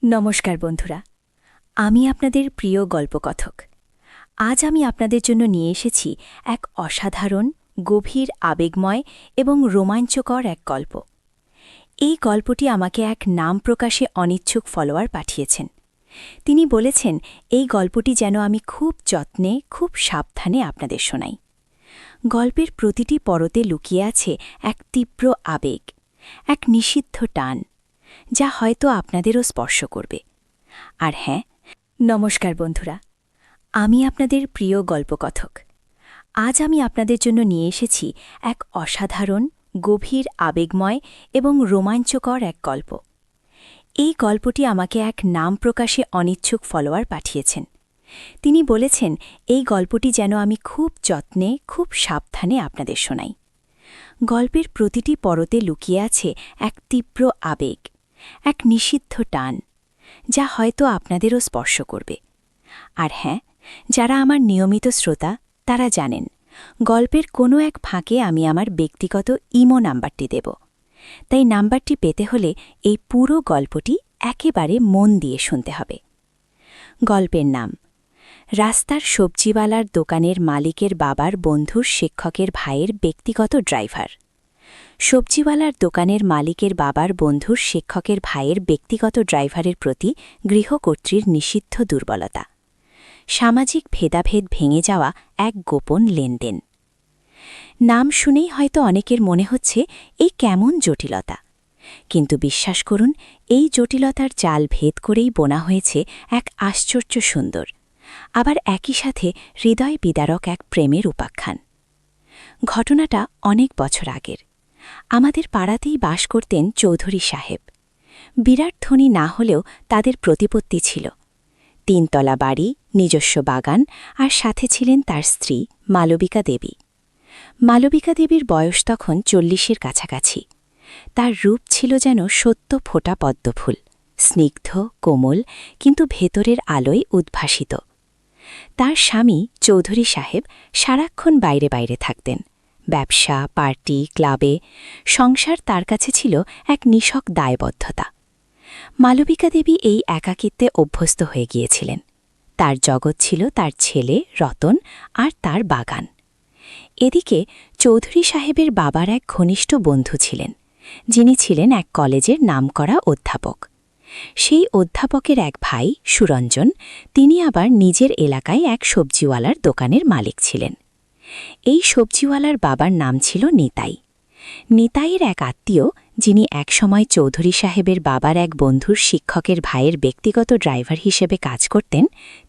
নমস্কার বন্ধুরা, আমি আপনাদের প্রিয় গল্পকথক। আজ আমি আপনাদের জন্য নিয়ে এসেছি এক অসাধারণ, গভীর, আবেগময় এবং রোমাঞ্চকর এক গল্প। এই গল্পটি আমাকে এক নাম প্রকাশে অনিচ্ছুক ফলোয়ার পাঠিয়েছেন। তিনি বলেছেন এই গল্পটি যেন আমি খুব যত্নে, খুব সাবধানে আপনাদের শোনাই। গল্পের প্রতিটি পরতে লুকিয়ে আছে এক তীব্র আবেগ, এক নিষিদ্ধ টান, যা হয়তো আপনাদেরও স্পর্শ করবে। আর হ্যাঁ, নমস্কার বন্ধুরা, আমি আপনাদের প্রিয় গল্পকথক। আজ আমি আপনাদের জন্য নিয়ে এসেছি এক অসাধারণ, গভীর, আবেগময় এবং রোমাঞ্চকর এক গল্প। এই গল্পটি আমাকে এক নাম প্রকাশে অনিচ্ছুক ফলোয়ার পাঠিয়েছেন। তিনি বলেছেন এই গল্পটি যেন আমি খুব যত্নে, খুব সাবধানে আপনাদের শোনাই। গল্পের প্রতিটি পরতে লুকিয়ে আছে এক তীব্র আবেগ, এক নিষিদ্ধ টান, যা হয়তো আপনাদেরও স্পর্শ করবে। আর হ্যাঁ, যারা আমার নিয়মিত শ্রোতা তারা জানেন গল্পের কোনো এক ফাঁকে আমি আমার ব্যক্তিগত ইমো নাম্বারটি দেব। তাই নাম্বারটি পেতে হলে এই পুরো গল্পটি একেবারে মন দিয়ে শুনতে হবে। গল্পের নাম রাস্তার সবজিওয়ালার দোকানের মালিকের বাবার বন্ধুর শিক্ষকের ভাইয়ের ব্যক্তিগত ড্রাইভার। সবজিওয়ালার দোকানের মালিকের বাবার বন্ধুর শিক্ষকের ভাইয়ের ব্যক্তিগত ড্রাইভারের প্রতি গৃহকর্ত্রীর নিষিদ্ধ দুর্বলতা, সামাজিক ভেদাভেদ ভেঙে যাওয়া এক গোপন লেনদেন। নাম শুনেই হয়তো অনেকের মনে হচ্ছে এই কেমন জটিলতা, কিন্তু বিশ্বাস করুন এই জটিলতার জাল ভেদ করেই বোনা হয়েছে এক আশ্চর্য সুন্দর, আবার একই সাথে হৃদয় বিদারক এক প্রেমের উপাখ্যান। ঘটনাটা অনেক বছর আগের। আমাদের পাড়াতেই বাস করতেন চৌধুরী সাহেব। বিরাট ধনী না হলেও তাদের প্রতিপত্তি ছিল। 3 তলা বাড়ি, নিজস্ব বাগান, আর সাথে ছিলেন তার স্ত্রী মালবিকা দেবী। মালবিকা দেবীর বয়স তখন 40-এর কাছাকাছি। তার রূপ ছিল যেন সত্য ফোটা পদ্মফুল, স্নিগ্ধ, কোমল, কিন্তু ভেতরের আলোয় উদ্ভাসিত। তার স্বামী চৌধুরী সাহেব সারাক্ষণ বাইরে বাইরে থাকতেন, ব্যবসা, পার্টি, ক্লাবে। সংসার তার কাছে ছিল এক নিছক দায়বদ্ধতা। মালবিকা দেবী এই একাকিত্বে অভ্যস্ত হয়ে গিয়েছিলেন। তার জগৎ ছিল তার ছেলে রতন আর তার বাগান। এদিকে চৌধুরী সাহেবের বাবার এক ঘনিষ্ঠ বন্ধু ছিলেন, যিনি ছিলেন এক কলেজের নামকরা অধ্যাপক। সেই অধ্যাপকের এক ভাই সুরঞ্জন, তিনি আবার নিজের এলাকায় এক সবজিওয়ালার দোকানের মালিক ছিলেন। এই সবজিওয়ালার বাবার নাম ছিল নিতাই। নিতাইয়ের এক আত্মীয়, যিনি একসময় চৌধুরী সাহেবের বাবার এক বন্ধুর শিক্ষকের ভাইয়ের ব্যক্তিগত ড্রাইভার হিসেবে কাজ করতেন,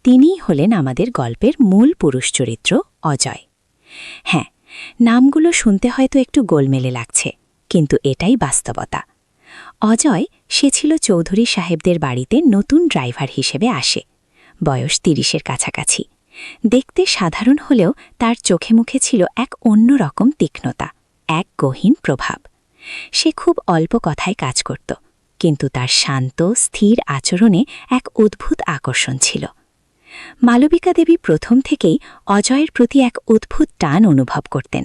তিনিই হলেন আমাদের গল্পের মূল পুরুষ চরিত্র অজয়। হ্যাঁ, নামগুলো শুনতে হয়তো একটু গোলমেলে লাগছে, কিন্তু এটাই বাস্তবতা। অজয়, সে ছিল চৌধুরী সাহেবদের বাড়িতে নতুন ড্রাইভার হিসেবে আসে। বয়স 30-এর কাছাকাছি। দেখতে সাধারণ হলেও তার চোখে মুখে ছিল এক অন্যরকম তীক্ষ্ণতা, এক গহীন প্রভাব। সে খুব অল্প কথায় কাজ করত, কিন্তু তার শান্ত, স্থির আচরণে এক অদ্ভুত আকর্ষণ ছিল। মালবিকা দেবী প্রথম থেকেই অজয়ের প্রতি এক অদ্ভুত টান অনুভব করতেন।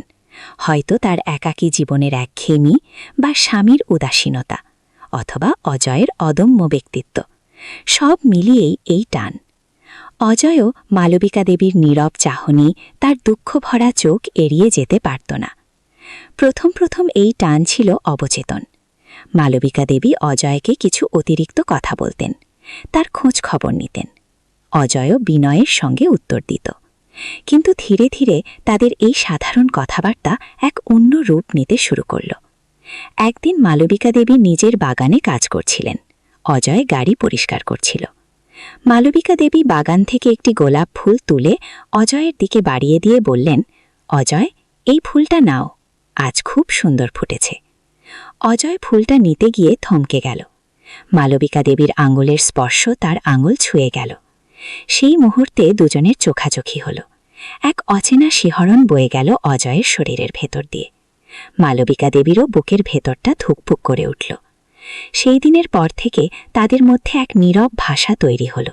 হয়তো তার একাকী জীবনের একঘেয়েমি, বা স্বামীর উদাসীনতা, অথবা অজয়ের অদম্য ব্যক্তিত্ব, সব মিলিয়েই এই টান। অজয়ও মালবিকা দেবীর নীরব চাহনি, তার দুঃখভরা চোখ এড়িয়ে যেতে পারত না। প্রথম প্রথম এই টান ছিল অবচেতন। মালবিকা দেবী অজয়কে কিছু অতিরিক্ত কথা বলতেন, তার খোঁজ খবর নিতেন। অজয়ও বিনয়ের সঙ্গে উত্তর দিত। কিন্তু ধীরে ধীরে তাদের এই সাধারণ কথাবার্তা এক অন্য রূপ নিতে শুরু করল। একদিন মালবিকা দেবী নিজের বাগানে কাজ করছিলেন, অজয় গাড়ি পরিষ্কার করছিল। মালবিকা দেবী বাগান থেকে একটি গোলাপ ফুল তুলে অজয়ের দিকে বাড়িয়ে দিয়ে বললেন, অজয়, এই ফুলটা নাও, আজ খুব সুন্দর ফুটেছে। অজয় ফুলটা নিতে গিয়ে থমকে গেল। মালবিকা দেবীর আঙুলের স্পর্শ তার আঙুল ছুঁয়ে গেল। সেই মুহূর্তে দুজনের চোখাচোখি হল। এক অচেনা শিহরণ বয়ে গেল অজয়ের শরীরের ভেতর দিয়ে। মালবিকা দেবীরও বুকের ভেতরটা ধুকপুক করে উঠল। সেই দিনের পর থেকে তাদের মধ্যে এক নীরব ভাষা তৈরি হল।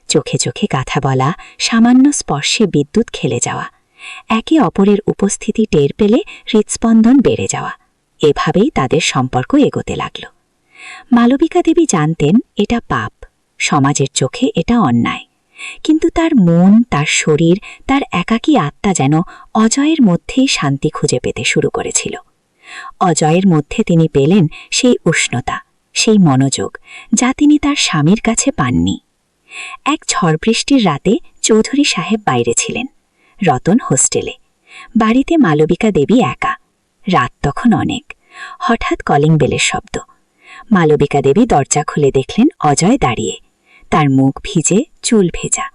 চোখে চোখে কথা বলা, সামান্য স্পর্শে বিদ্যুৎ খেলে যাওয়া, একে অপরের উপস্থিতি টের পেলে হৃৎস্পন্দন বেড়ে যাওয়া, এভাবেই তাদের সম্পর্ক এগোতে লাগল। মালবিকা দেবী জানতেন এটা পাপ, সমাজের চোখে এটা অন্যায়, কিন্তু তার মন, তার শরীর, তার একাকী আত্মা যেন অজয়ের মধ্যেই শান্তি খুঁজে পেতে শুরু করেছিল। অজয়ের মধ্যে তিনি পেলেন সেই উষ্ণতা, সেই মনোযোগ যা তিনি তার স্বামীর কাছে পাননি। এক ঝড় বৃষ্টির রাতে চৌধুরী সাহেব বাইরে ছিলেন, রতন হোস্টেলে। বাড়িতে মালবিকা দেবী একা। রাত তখন অনেক। হঠাৎ কলিং বেলের শব্দ। মালবিকা দেবী দরজা খুলে দেখলেন অজয় দাঁড়িয়ে, তার মুখ ভিজে, চুল ভেজা।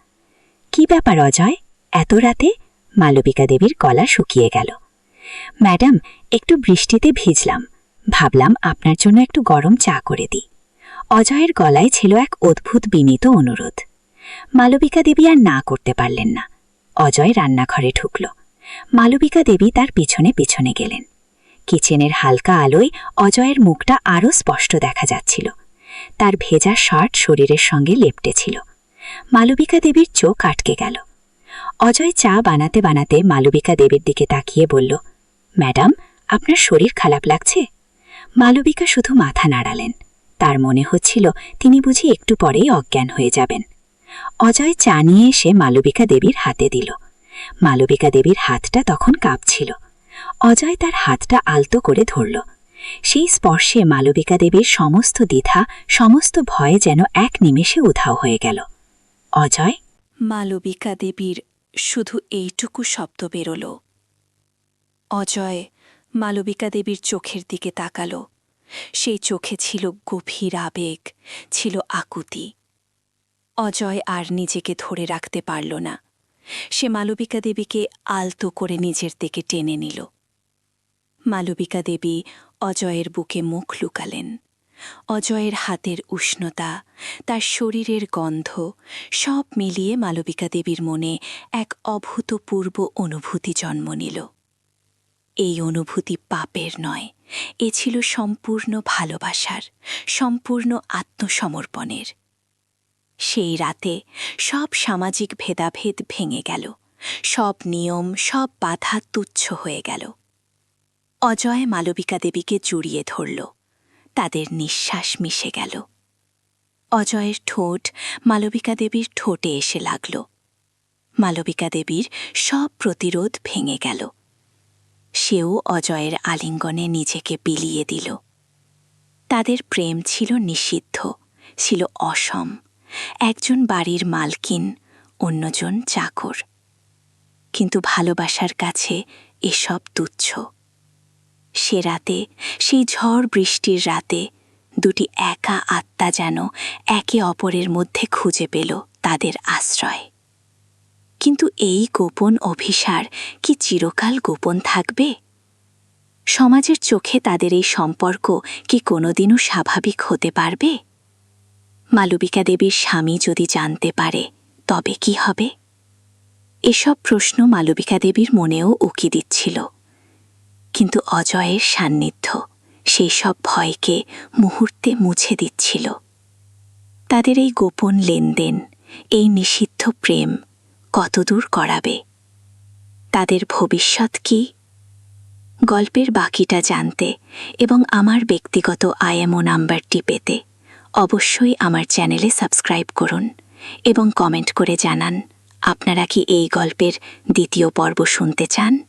কি ব্যাপার অজয়, এত রাতে? মালবিকা দেবীর গলা শুকিয়ে গেল। ম্যাডাম, একটু বৃষ্টিতে ভিজলাম, ভাবলাম আপনার জন্য একটু গরম চা করে দিই। অজয়ের গলায় ছিল এক অদ্ভুত বিনীত অনুরোধ। মালবিকা দেবী আর না করতে পারলেন না। অজয় রান্নাঘরে ঢুকল। মালবিকা দেবী তার পিছনে পিছনে গেলেন। কিচেনের হালকা আলোয় অজয়ের মুখটা আরও স্পষ্ট দেখা যাচ্ছিল। তার ভেজা শার্ট শরীরের সঙ্গে লেপটেছিল। মালবিকা দেবীর চোখ আটকে গেল। অজয় চা বানাতে বানাতে মালবিকা দেবীর দিকে তাকিয়ে বলল, ম্যাডাম, আপনার শরীর খারাপ লাগছে? মালবিকা শুধু মাথা নাড়ালেন। তার মনে হচ্ছিল তিনি বুঝি একটু পরেই অজ্ঞান হয়ে যাবেন। অজয় চা নিয়ে এসে মালবিকা দেবীর হাতে দিল। মালবিকা দেবীর হাতটা তখন কাঁপছিল। অজয় তার হাতটা আলতো করে ধরল। সেই স্পর্শে মালবিকা দেবীর সমস্ত দ্বিধা, সমস্ত ভয় যেন এক নিমেষে উধাও হয়ে গেল। অজয়? মালবিকা দেবীর শুধু এইটুকু শব্দ বেরোল। অজয় মালবিকা দেবীর চোখের দিকে তাকাল। সেই চোখে ছিল গভীর আবেগ, ছিল আকুতি। অজয় আর নিজেকে ধরে রাখতে পারল না। সে মালবিকা দেবীকে আলতো করে নিজের দিকে টেনে নিল। মালবিকা দেবী অজয়ের বুকে মুখ লুকালেন। অজয়ের হাতের উষ্ণতা, তার শরীরের গন্ধ, সব মিলিয়ে মালবিকা দেবীর মনে এক অভূতপূর্ব অনুভূতি জন্ম নিল। এই অনুভূতি পাপের নয়, এ ছিল সম্পূর্ণ ভালোবাসার, সম্পূর্ণ আত্মসমর্পণের। সেই রাতে সব সামাজিক ভেদাভেদ ভেঙে গেল, সব নিয়ম, সব বাধা তুচ্ছ হয়ে গেল। অজয় মালবিকা দেবীকে জড়িয়ে ধরল। তাদের নিঃশ্বাস মিশে গেল। অজয়ের ঠোঁট মালবিকা দেবীর ঠোঁটে এসে লাগল। মালবিকা দেবীর সব প্রতিরোধ ভেঙে গেল। সেও অজয়ের আলিঙ্গনে নিজেকে বিলিয়ে দিল। তাদের প্রেম ছিল নিষিদ্ধ, ছিল অসম। একজন বাড়ির মালকিন, অন্যজন চাকর। কিন্তু ভালোবাসার কাছে এসব তুচ্ছ। সে রাতে, সেই ঝড় বৃষ্টির রাতে, দুটি একা আত্মা যেন একে অপরের মধ্যে খুঁজে পেল তাদের আশ্রয়। কিন্তু এই গোপন অভিসার কি চিরকাল গোপন থাকবে? সমাজের চোখে তাদের এই সম্পর্ক কি কোনোদিনও স্বাভাবিক হতে পারবে? মালবিকা দেবীর স্বামী যদি জানতে পারে, তবে কি হবে? এসব প্রশ্ন মালবিকা দেবীর মনেও উকি দিচ্ছিল। কিন্তু অজয়ের সান্নিধ্য সেই সব ভয়কে মুহূর্তে মুছে দিচ্ছিল। তাদের এই গোপন লেনদেন, এই নিষিদ্ধ প্রেম কতদূর করাবে? তাদের ভবিষ্যৎ কি? গল্পের বাকিটা জানতে এবং আমার ব্যক্তিগত IMO নাম্বারটি পেতে অবশ্যই আমার চ্যানেলে সাবস্ক্রাইব করুন এবং কমেন্ট করে জানান আপনারা কি এই গল্পের দ্বিতীয় পর্ব শুনতে চান।